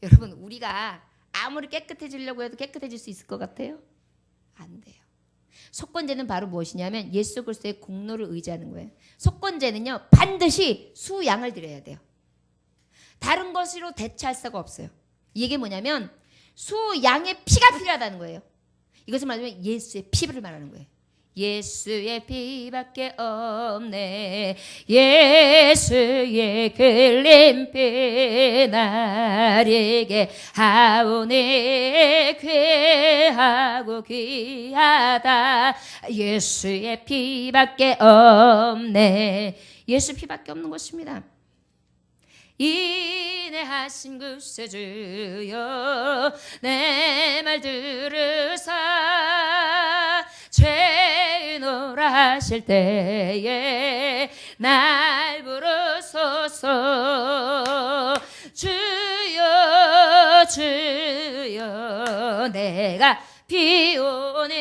여러분 우리가 아무리 깨끗해지려고 해도 깨끗해질 수 있을 것 같아요? 안 돼요. 속건제는 바로 무엇이냐면 예수 그리스도의 공로를 의지하는 거예요. 속건제는요 반드시 수양을 드려야 돼요. 다른 것으로 대체할 수가 없어요. 이게 뭐냐면 수양의 피가 필요하다는 거예요. 이것을 말하면 예수의 피를 말하는 거예요. 예수의 피밖에 없네. 예수의 흘림피 나에게 하오네. 귀하고 귀하다. 예수의 피밖에 없네. 예수 피밖에 없는 것입니다. 인내하신 구세주여 내 말 들으사 죄인오라 하실 때에 날 부르소서. 주여 주여 내가 비오니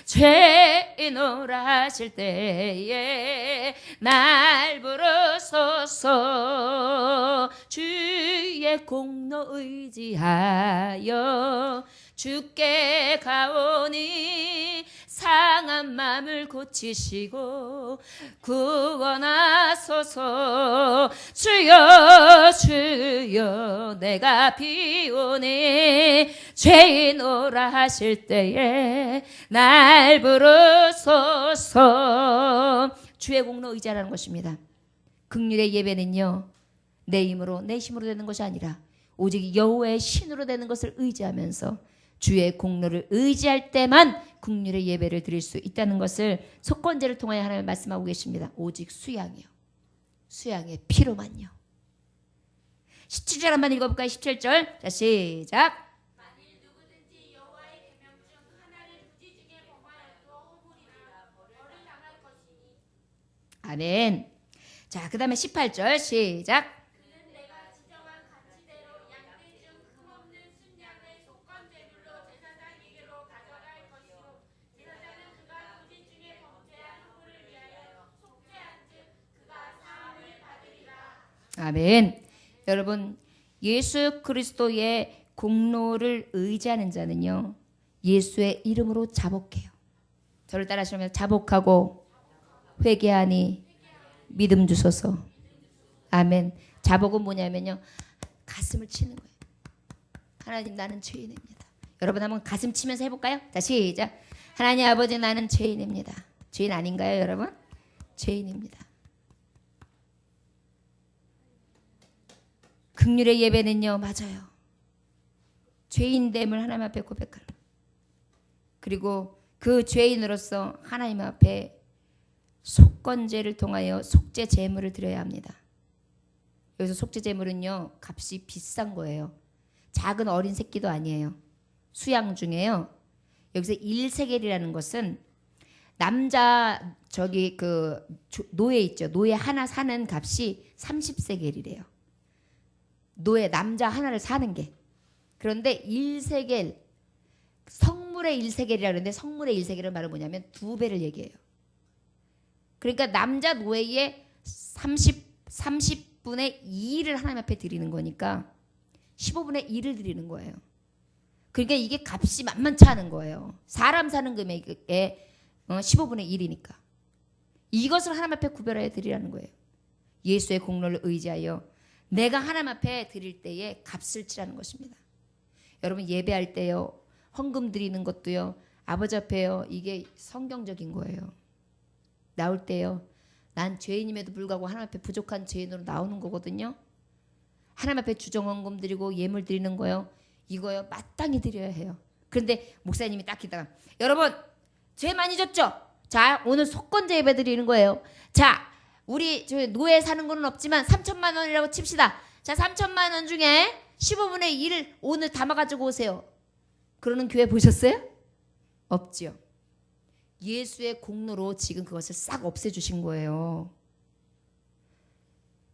죄인오라 하실 때에 날 부르소서. 주의 공로 의지하여 주께 가오니 상한 마음을 고치시고 구원하소서. 주여 주여 내가 비오니 죄인 오라 하실 때에 날 부르소서. 주의 공로 의지하라는 것입니다. 긍휼의 예배는요 내 힘으로 내 힘으로 되는 것이 아니라 오직 여호와의 신으로 되는 것을 의지하면서 주의 공로를 의지할 때만 긍휼의 예배를 드릴 수 있다는 것을 속건제를 통하여 하나님 말씀하고 계십니다. 오직 수양이요. 수양의 피로만요. 17절 한번 읽어볼까요? 17절. 자, 시작. 만일 누구든지 여호와의 계명 중 하나를 부지 중에 범하여도 허물이나 벌을 당할 것이니. 아멘. 자, 그 다음에 18절. 시작. 그는 내가 지정한 가치대로 양떼 중 흠없는 순양을 속건제물로 제사장에게로 가져갈 것이요 제사장은 그가 부지 중에 범죄한 허물을 위하여 속죄한즉 그가 사함을 받으리라. 아멘. 여러분, 예수 그리스도의 공로를 의지하는 자는요 예수의 이름으로 자복해요. 저를 따라하시면 자복하고 회개하니 믿음 주소서. 아멘. 자복은 뭐냐면요 가슴을 치는 거예요. 하나님 나는 죄인입니다. 여러분 한번 가슴 치면서 해볼까요? 자 시작. 하나님 아버지 나는 죄인입니다. 죄인 아닌가요 여러분? 죄인입니다. 긍휼의 예배는요 맞아요. 죄인됨을 하나님 앞에 고백하는, 그리고 그 죄인으로서 하나님 앞에 속건제를 통하여 속죄 제물을 드려야 합니다. 여기서 속죄 제물은요 값이 비싼 거예요. 작은 어린 새끼도 아니에요. 수양 중에요 여기서 1세겔이라는 것은 남자 저기 그 노예 있죠. 노예 하나 사는 값이 30세겔이래요. 노예 남자 하나를 사는 게. 그런데 1세겔 성물의 1세겔이라 그러는데 성물의 1세겔은 바로 뭐냐면 2배를 얘기해요. 그러니까 남자 노예의 30분의 2를 하나님 앞에 드리는 거니까 15분의 1을 드리는 거예요. 그러니까 이게 값이 만만치 않은 거예요. 사람 사는 금액의 15분의 1이니까. 이것을 하나님 앞에 구별하여 드리라는 거예요. 예수의 공로를 의지하여 내가 하나님 앞에 드릴 때에 값을 치라는 것입니다. 여러분 예배할 때요 헌금 드리는 것도요 아버지 앞에요 이게 성경적인 거예요. 나올 때요 난 죄인임에도 불구하고 하나님 앞에 부족한 죄인으로 나오는 거거든요. 하나님 앞에 주정헌금 드리고 예물 드리는 거요 이거요 마땅히 드려야 해요. 그런데 목사님이 딱 기다가 여러분 죄 많이 졌죠? 자 오늘 속건제 예배 드리는 거예요. 자 우리 저 노예 사는 거는 없지만 3천만 원이라고 칩시다. 자 3천만 원 중에 15분의 1을 오늘 담아가지고 오세요. 그러는 교회 보셨어요? 없지요. 예수의 공로로 지금 그것을 싹 없애주신 거예요.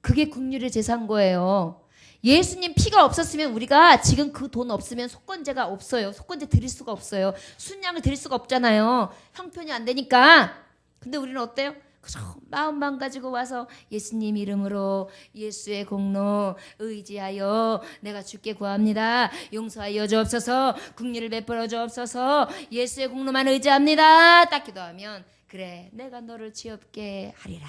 그게 긍휼의 제사인 거예요. 예수님 피가 없었으면 우리가 지금 그 돈 없으면 속건제가 없어요. 속건제 드릴 수가 없어요. 순양을 드릴 수가 없잖아요. 형편이 안 되니까. 근데 우리는 어때요? 그저 마음만 가지고 와서 예수님 이름으로 예수의 공로 의지하여 내가 주께 구합니다. 용서하여 주옵소서. 긍휼을 베풀어 주옵소서. 예수의 공로만 의지합니다. 딱 기도하면 그래 내가 너를 지옵게 하리라.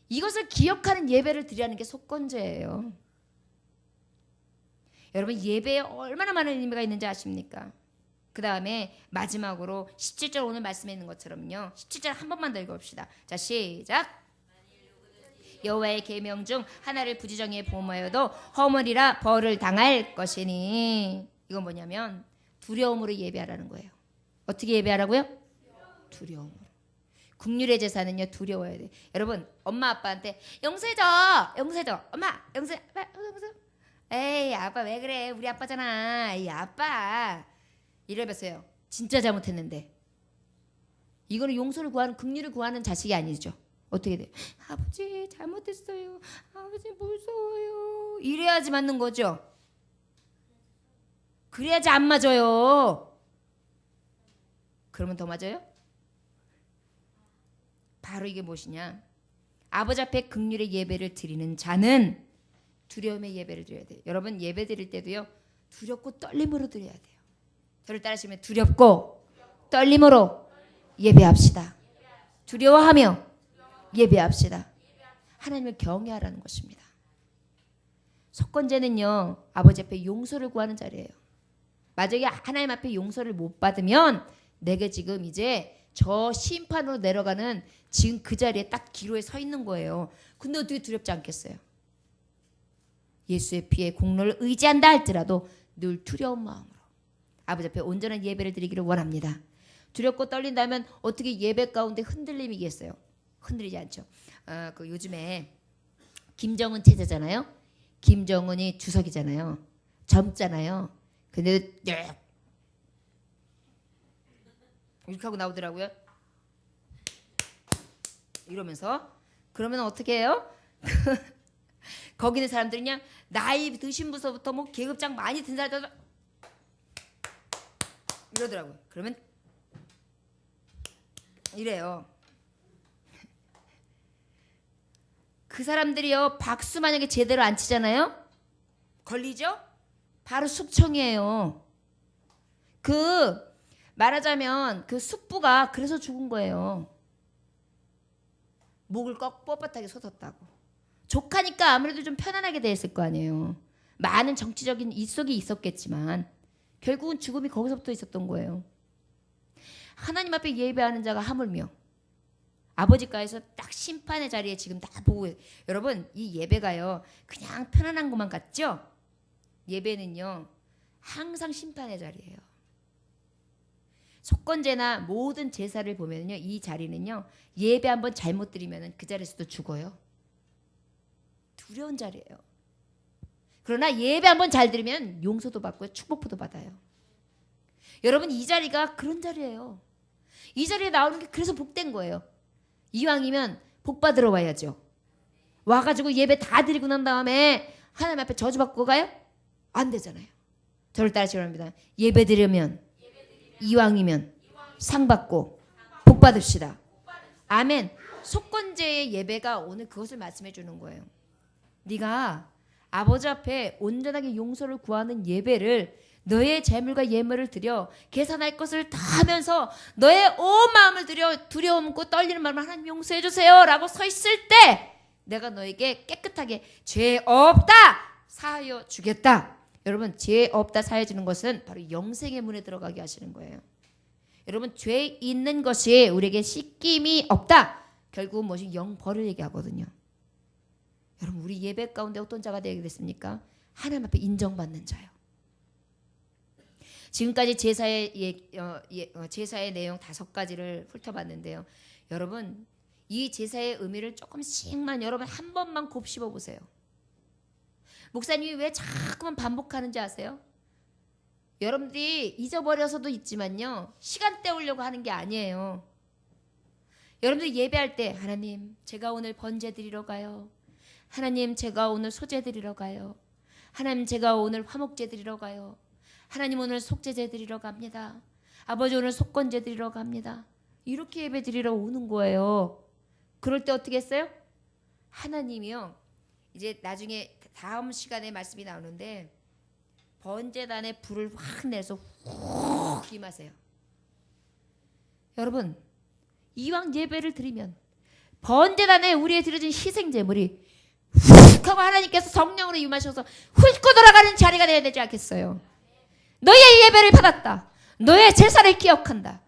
이것을 기억하는 예배를 드리라는 게 속건제예요. 여러분 예배에 얼마나 많은 의미가 있는지 아십니까? 그 다음에 마지막으로 17절 오늘 말씀에 있는 것처럼요. 17절 한 번만 더 읽어봅시다. 자, 시작. 여호와의 계명 중 하나를 부지정에 범하여도 허물이라 벌을 당할 것이니. 이건 뭐냐면 두려움으로 예배하라는 거예요. 어떻게 예배하라고요? 두려움으로. 국률의 제사는요, 두려워야 돼. 여러분, 엄마 아빠한테 용서해줘, 용서해줘, 엄마 용서, 아빠 용서. 에이, 아빠 왜 그래? 우리 아빠잖아. 이 아빠. 이래봤어요. 진짜 잘못했는데. 이거는 용서를 구하는, 긍휼을 구하는 자식이 아니죠. 어떻게 돼? 아버지 잘못했어요. 아버지 무서워요. 이래야지 맞는 거죠. 그래야지 안 맞아요. 그러면 더 맞아요? 바로 이게 무엇이냐? 아버지 앞에 긍휼의 예배를 드리는 자는 두려움의 예배를 드려야 돼요. 여러분 예배 드릴 때도요, 두렵고 떨림으로 드려야 돼요. 저를 따르시면 두렵고 떨림으로 예배합시다. 두려워하며 예배합시다. 하나님을 경외하라는 것입니다. 속건제는요, 아버지 앞에 용서를 구하는 자리예요. 만약에 하나님 앞에 용서를 못 받으면 내게 지금 이제 저 심판으로 내려가는 지금 그 자리에 딱 기로에 서 있는 거예요. 근데 어떻게 두렵지 않겠어요? 예수의 피에 공로를 의지한다 할지라도 늘 두려운 마음으로 아버지 앞에 온전한 예배를 드리기를 원합니다. 두렵고 떨린다면 어떻게 예배 가운데 흔들림이겠어요? 흔들리지 않죠. 그 요즘에 김정은 체제잖아요. 김정은이 주석이잖아요. 젊잖아요. 근데 이렇게 하고 나오더라고요. 이러면서. 그러면 어떻게 해요? 거기 있는 사람들이 그냥 나이 드신 분서부터 뭐 계급장 많이 든 사람들 이러더라고요. 그러면 이래요. 그 사람들이요, 박수 만약에 제대로 안 치잖아요? 걸리죠? 바로 숙청이에요. 말하자면 그 숙부가 그래서 죽은 거예요. 목을 꺾 뻣뻣하게 솟았다고. 족하니까 아무래도 좀 편안하게 됐을 거 아니에요. 많은 정치적인 이속이 있었겠지만 결국은 죽음이 거기서부터 있었던 거예요. 하나님 앞에 예배하는 자가 하물며 아버지가에서 딱 심판의 자리에 지금 다 보고, 여러분 이 예배가요 그냥 편안한 것만 같죠? 예배는요 항상 심판의 자리예요. 속건제나 모든 제사를 보면요, 이 자리는요 예배 한번 잘못 드리면 그 자리에서도 죽어요. 두려운 자리예요. 그러나 예배 한번 잘 드리면 용서도 받고요, 축복도 받아요. 여러분 이 자리가 그런 자리예요. 이 자리에 나오는 게 그래서 복된 거예요. 이왕이면 복 받으러 와야죠. 와가지고 예배 다 드리고 난 다음에 하나님 앞에 저주받고 가요? 안 되잖아요. 저를 따르시기 바랍니다. 예배 드리면 이왕이면 상 받고 복 받읍시다. 아멘. 속건제의 예배가 오늘 그것을 말씀해 주는 거예요. 네가 아버지 앞에 온전하게 용서를 구하는 예배를, 너의 재물과 예물을 드려 계산할 것을 다 하면서 너의 온 마음을 들여 두려움고 떨리는 마음을 하나님 용서해 주세요 라고 서 있을 때 내가 너에게 깨끗하게 죄 없다 사하여 주겠다. 여러분 죄 없다 사하여 주는 것은 바로 영생의 문에 들어가게 하시는 거예요. 여러분 죄 있는 것이 우리에게 씻김이 없다. 결국은 무엇이 영벌을 얘기하거든요. 여러분 우리 예배 가운데 어떤 자가 되게 됐습니까? 하나님 앞에 인정받는 자요. 지금까지 제사의 내용 5가지를 훑어봤는데요. 여러분 이 제사의 의미를 조금씩만 여러분 한 번만 곱씹어 보세요. 목사님이 왜 자꾸만 반복하는지 아세요? 여러분들이 잊어버려서도 있지만요, 시간 때우려고 하는 게 아니에요. 여러분들이 예배할 때 하나님 제가 오늘 번제 드리러 가요. 하나님 제가 오늘 소제 드리러 가요. 하나님 제가 오늘 화목제 드리러 가요. 하나님 오늘 속죄제 드리러 갑니다. 아버지 오늘 속건제 드리러 갑니다. 이렇게 예배 드리러 오는 거예요. 그럴 때 어떻게 했어요? 하나님이요, 이제 나중에 다음 시간에 말씀이 나오는데 번제단에 불을 확 내서 훅 임하세요. 여러분 이왕 예배를 드리면 번제단에 우리의 드려진 희생제물이 훅 하고 하나님께서 성령으로 임하셔서 훑고 돌아가는 자리가 되어야 되지 않겠어요? 너의 예배를 받았다. 너의 제사를 기억한다.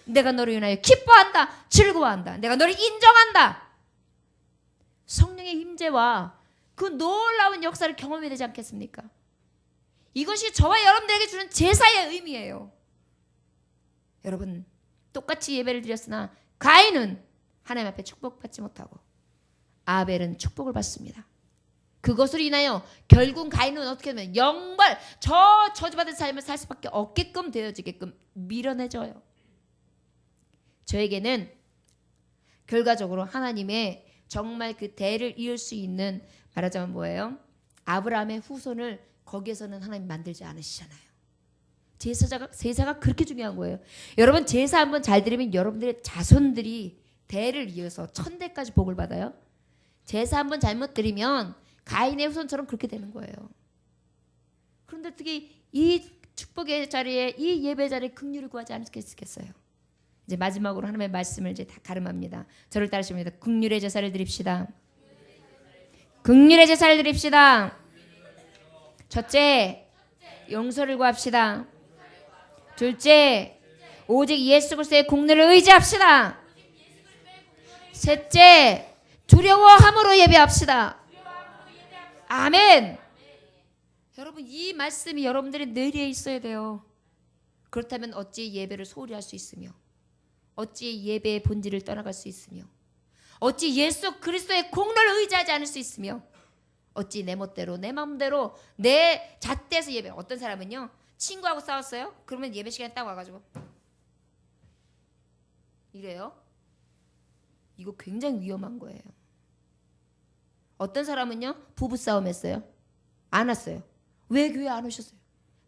내가 너를 인하여 기뻐한다. 즐거워한다. 내가 너를 인정한다. 성령의 임재와 그 놀라운 역사를 경험해야 되지 않겠습니까? 이것이 저와 여러분들에게 주는 제사의 의미예요. 여러분, 똑같이 예배를 드렸으나 가인은 하나님 앞에 축복받지 못하고 아벨은 축복을 받습니다. 그것으로 인하여 결국 가인은 어떻게 되면 영벌, 저주받은 삶을 살 수밖에 없게끔 되어지게끔 밀어내줘요. 저에게는 결과적으로 하나님의 정말 그 대를 이을 수 있는, 말하자면 뭐예요? 아브라함의 후손을 거기에서는 하나님 만들지 않으시잖아요. 제사가 그렇게 중요한 거예요. 여러분, 제사 한번 잘 드리면 여러분들의 자손들이 대를 이어서 1000대까지 복을 받아요. 제사 한번 잘못 드리면 가인의 후손처럼 그렇게 되는 거예요. 그런데 어떻게 이 축복의 자리에, 이 예배 자리에 긍휼을 구하지 않겠어요? 이제 마지막으로 하나님의 말씀을 이제 다 가름합니다. 저를 따르십니다. 긍휼의 제사를 드립시다. 긍휼의 제사를 드립시다. 첫째, 용서를 구합시다. 둘째, 오직 예수 그리스도의 공로를 의지합시다. 셋째, 두려워함으로 예배합시다. 아멘. 여러분, 이 말씀이 여러분들의 뇌리에 있어야 돼요. 그렇다면 어찌 예배를 소홀히 할 수 있으며, 어찌 예배의 본질을 떠나갈 수 있으며, 어찌 예수 그리스도의 공로를 의지하지 않을 수 있으며, 어찌 내 멋대로 내 마음대로 내 잣대에서 예배. 어떤 사람은요, 친구하고 싸웠어요? 그러면 예배 시간에 딱 와가지고 이래요. 이거 굉장히 위험한 거예요. 어떤 사람은요, 부부싸움 했어요. 안 왔어요. 왜 교회 안 오셨어요?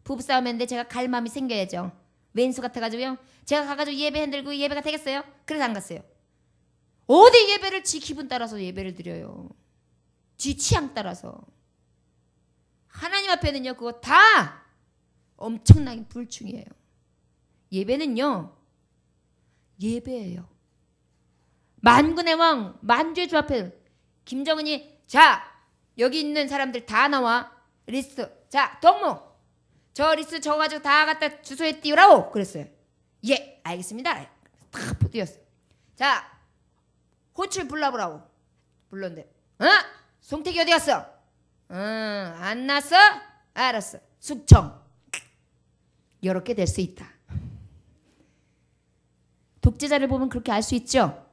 부부싸움 했는데 제가 갈 마음이 생겨야죠. 왼수 같아가지고요, 제가 가가지고 예배 흔들고 예배가 되겠어요? 그래서 안 갔어요. 어디 예배를 지 기분 따라서 예배를 드려요. 지 취향 따라서. 하나님 앞에는요, 그거 다 엄청나게 불충이에요. 예배는요, 예배예요. 만군의 왕, 만주의 주 앞에 김정은이, 자, 여기 있는 사람들 다 나와. 리스트. 자, 동무. 저 리스트 적어가지고 다 갖다 주소에 띄우라고 그랬어요. 예, 알겠습니다. 탁 띄웠어요. 자, 호출 불러보라고. 불렀는데, 송태기 어디 갔어? 안 났어? 알았어. 숙청. 이렇게 될 수 있다. 독재자를 보면 그렇게 알 수 있죠?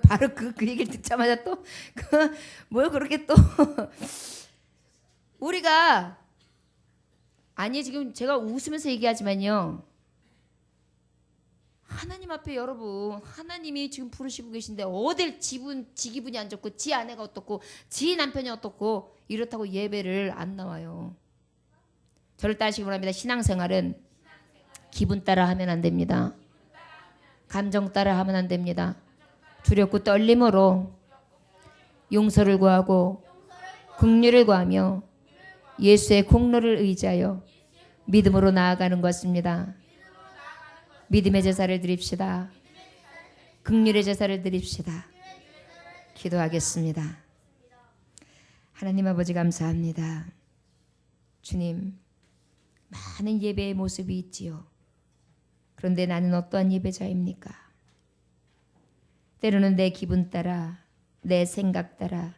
바로 그 얘기를 듣자마자 또, 뭘 그렇게 또. 우리가, 아니, 지금 제가 웃으면서 얘기하지만요, 하나님 앞에 여러분, 하나님이 지금 부르시고 계신데 어딜 지 기분이 안 좋고 지 아내가 어떻고 지 남편이 어떻고 이렇다고 예배를 안 나와요. 저를 따르시기 바랍니다. 신앙생활은 기분 따라 하면 안 됩니다. 감정 따라 하면 안 됩니다. 두렵고 떨림으로 용서를 구하고 긍휼을 구하며 예수의 공로를 의지하여 믿음으로 나아가는 것입니다. 믿음의 제사를 드립시다. 긍휼의 제사를 드립시다. 기도하겠습니다. 하나님 아버지, 감사합니다. 주님, 많은 예배의 모습이 있지요. 그런데 나는 어떠한 예배자입니까? 때로는 내 기분 따라, 내 생각 따라,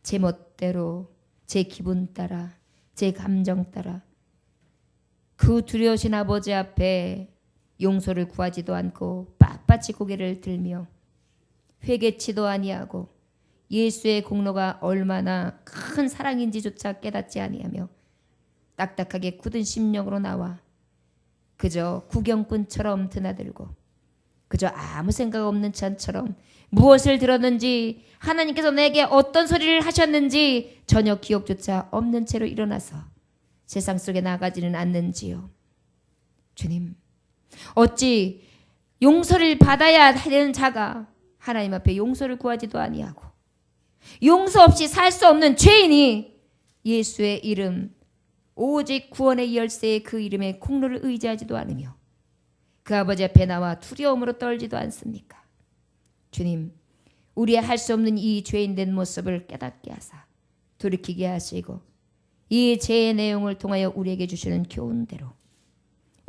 제 멋대로, 제 기분 따라, 제 감정 따라 그 두려우신 아버지 앞에 용서를 구하지도 않고 빳빳이 고개를 들며 회개치도 아니하고 예수의 공로가 얼마나 큰 사랑인지조차 깨닫지 아니하며 딱딱하게 굳은 심령으로 나와 그저 구경꾼처럼 드나들고 그저 아무 생각 없는 찬처럼 무엇을 들었는지 하나님께서 내게 어떤 소리를 하셨는지 전혀 기억조차 없는 채로 일어나서 세상 속에 나가지는 않는지요. 주님, 어찌 용서를 받아야 하는 자가 하나님 앞에 용서를 구하지도 아니하고 용서 없이 살 수 없는 죄인이 예수의 이름 오직 구원의 열쇠의 그 이름의 공로를 의지하지도 않으며 그 아버지 앞에 나와 두려움으로 떨지도 않습니까? 주님, 우리의 할 수 없는 이 죄인된 모습을 깨닫게 하사 돌이키게 하시고 이 죄의 내용을 통하여 우리에게 주시는 교훈대로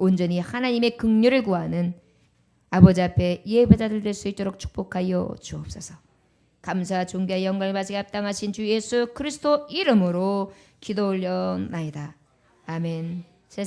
온전히 하나님의 긍휼을 구하는 아버지 앞에 예배자들 될 수 있도록 축복하여 주옵소서. 감사 존귀와 영광을 받으시기 합당하신 주 예수 그리스도 이름으로 기도 올려나이다. 아멘.